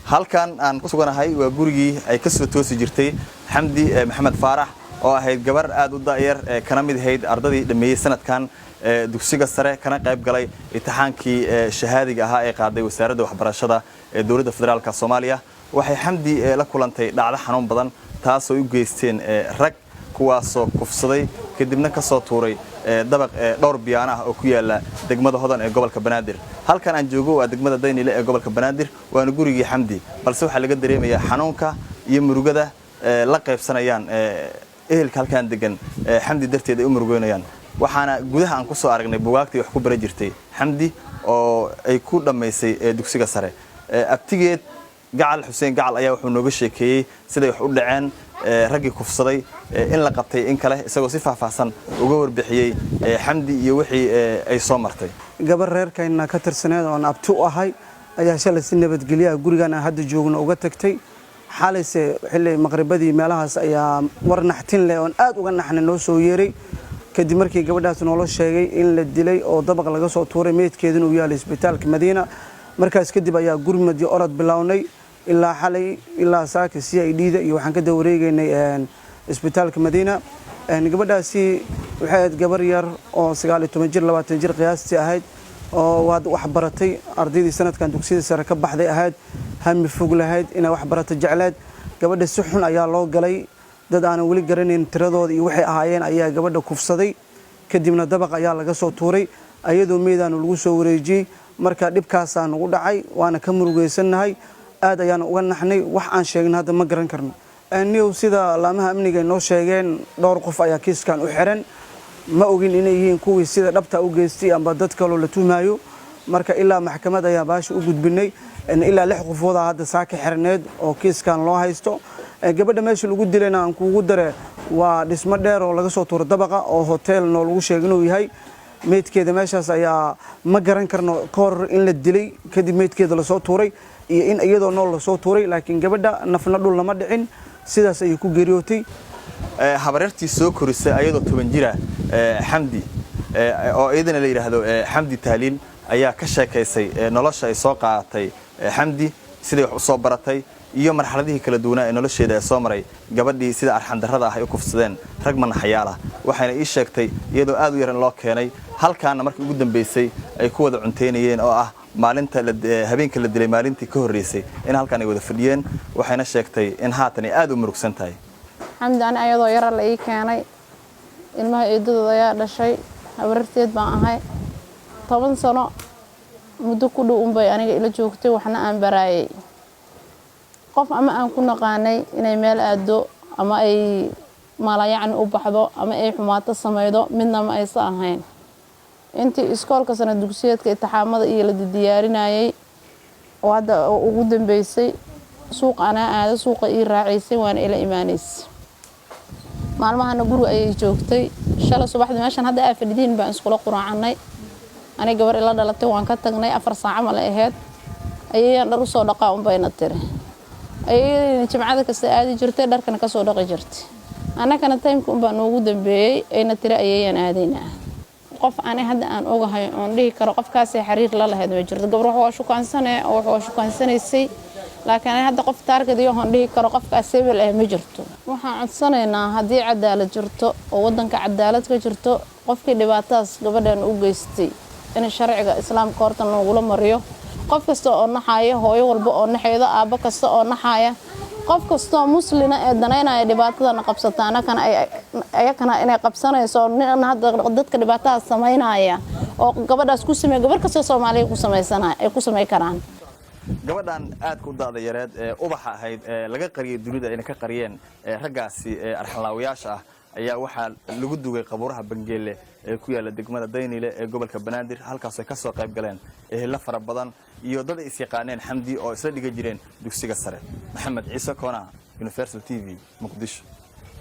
halkan aan ku suganahay waa gurigii ay ka soo toosi jirtay Xamdi Maxamed Faarax oo ahayd gabar aad u daayar kana mid ahayd ardadii dhameeyay sanadkan dugsiga sare kana qayb galay imtixaankii shahaadiga ahaa ee qaaday wasaaradda waxbarashada ee dawladda federaalka Soomaaliya waxay Xamdi la kulantay dhacdo xanuun badan taas oo u geysteen rag kuwaasoo kufsaday kadibna ka soo tuuray dabaq dhowr biyaan ah oo ku yaala degmada Hodan ee gobolka Banaadir halkan aan joogo waa degmada Daynile ee gobolka Banaadir waana gurigii Xamdi balse waxa laga dareemayaa xanuunka iyo murugada la qaybsanayaan ehelka halkan degan Xamdi darteed ay u murugoynayaan waxaana gudaha aan ku soo aragnay buugaagtii wax ku bara jirtay Xamdi oo ay ku dhameysay dugsiga sare abtigeed gacal Xuseen gacal ayaa wuxuu nooga sheekeeyay sida wax u dhaceen ragii kufsaday in la qabtay in kale isagoo si faahfaahsan uga warbixiyay Xamdi iyo wixii ay soo martay gabar reerkayna ka tirsaneed oo abti u ahay ayaa shalay si nabadgelyo gurigana hadda joogno uga tagtay xaalayse xilli maqribadii meelahaas ayaa war naxtin leh oo aad uga naxna noo soo yeeray kadib markii gabadhaas noo sheegay in la dilay oo dabaq laga soo tuuray meedkeeduna uu yahay isbitaalka Madiina markaas kadib ayaa gurmadii orod bilownay ilaa xalay ilaa saaka CID-da iyo waxaan ka dawareegaynay isbitaalka Madiina gabadhaasi waxay ahayd gabar yar oo 19 jir 20 jir qiyaastii ahayd oo wax baratay ardaydii sanadkan dugsiga sare ka baxday ahayd hami fog lahayd inay wax barato jecleed gabadha si xun ayaa loo galay dad aan wali garanayn tiradooda iyo waxay ahaayeen ayaa gabadha kufsaday kadibna dabaq ayaa laga soo tuuray ayadoo meedaan lagu soo wareejiyay marka dhibkaas aan ugu dhacay waana ka murugeysanahay aad ayaan uga naxnay wax aan sheegna hadda ma garan karno anigu sida laamaha amniga noo sheegeen dhowr qof ayaa kiiskan u xiran ma ogin inay yihiin kuwii sida dhabta u geystay amba dad kale la tuumayo marka ilaa maxkamad ayaa baash u gudbinay ilaa 6 qofood hadda saaka xirneed oo kiiskan loo haysto gabadha meesha lagu dilayna aan kuugu dare waa dhismo dheer oo laga soo tuuray dabaqa oo hotel noo lagu sheegay inuu yahay meedkeeda meeshaas ayaa ma garan karno koor in la dilay kadib meedkeeda la soo tuuray iyo in iyadoo nool la soo tuuray laakiin gabadha nafna dhul lama dhicin sidaas ay ku geeriyootay habareertii soo korisay ayadoo 10 jira Xamdi oo idin la yiraahdo Xamdi Taaliin ayaa ka sheekaysay nolosha ay soo qaadatay Xamdi sidii wax u soo baratay iyo marxaladihii kala duwan ee nolosheeda soo maray gabadhii sida arxan darrada ah ay u kufsadeen rag man xayaala waxayna ii sheegtay iyadoo aad u yaran loo keenay halkaana markii ugu dambeysay ay ku wada cunteynayeen oo ah maalinta habeenka la dilay maalintii ka horeysay in halkan ay wada fadhiyeen waxayna sheegtay in haatan ay aad u murugsan tahay Xamdi aan ayadoo yar la ii keenay ilmaha eedadooda ayaa dhashay habarteed baan ahay 10 sano muddo ku dhow bay aniga ila joogtay waxna aan baraayay qof ama aan ku naqaanay inay meel aado ama ay maalayaan u baxdo ama ay xumaato sameeydo midna ma aysan ahayn intii iskoolka sanad dugsiyeedka imtixaamada iyo la diyaarinayay oo hadda ugu dambeysay suuq ana aada suuqa ii raacisay waan ila iimaanaysay maalmahana guriga ay joogtay shalay subaxdii meeshan hadda ay fadhidiin baan iskula quraacnay aniga gabar ila dhalatay waan ka tagnay 4 saac ma la ahayd ayaan dhar u soo dhaqaa bayna tiri ayay jimcada ka aadi jirtay dharkan ka soo dhaqi jirtay anakana taymku baan ugu dambeeyay ayna tiri ayaan aadaynaa qof aan hadda aan ogahay oo dhihi karo qofkaas ay xiriir la lahayd ma jirto gabar wax oo shukansanaysay laakiin hadda qof taargad iyo aan dhihi karo qofkaas sebel ah ma jirto waxaan codsanaynaa hadii cadaalad jirto oo wadanka cadaalad ka jirto qofkii dhibaatadaas gabadhan u geystay in sharciga islaamka horta loogu mariyo qof kasta oo naxaya hooyo walba oo naxayda aaba kasta oo naxaya qof kasta oo muslina ee danaynaya dhibaatada qabsataana kan ayakana inay qabsanayso hadda dadka dhibaatada sameynaya oo gabadhaas ku sameey gabar kasta Soomaaliyeed ku sameeysanaa ay ku sameey karaan gabadhan aad ku daada yareed ubaxa ahayd laga qariyay dunida inay ka qariyeen raggaasi arxalaawiyaasha ah ayaa waxa lagu dugay qabuuraha Bangeele ee ku yaala degmada Daynile ee gobolka Banaadir halkaas ay ka soo qayb galeen ehla fara badan iyo dad is yaqaaneen Xamdi oo isla dhiga jireen dugsiga sare Maxamed Ciise Koona Universal TV Muqdisho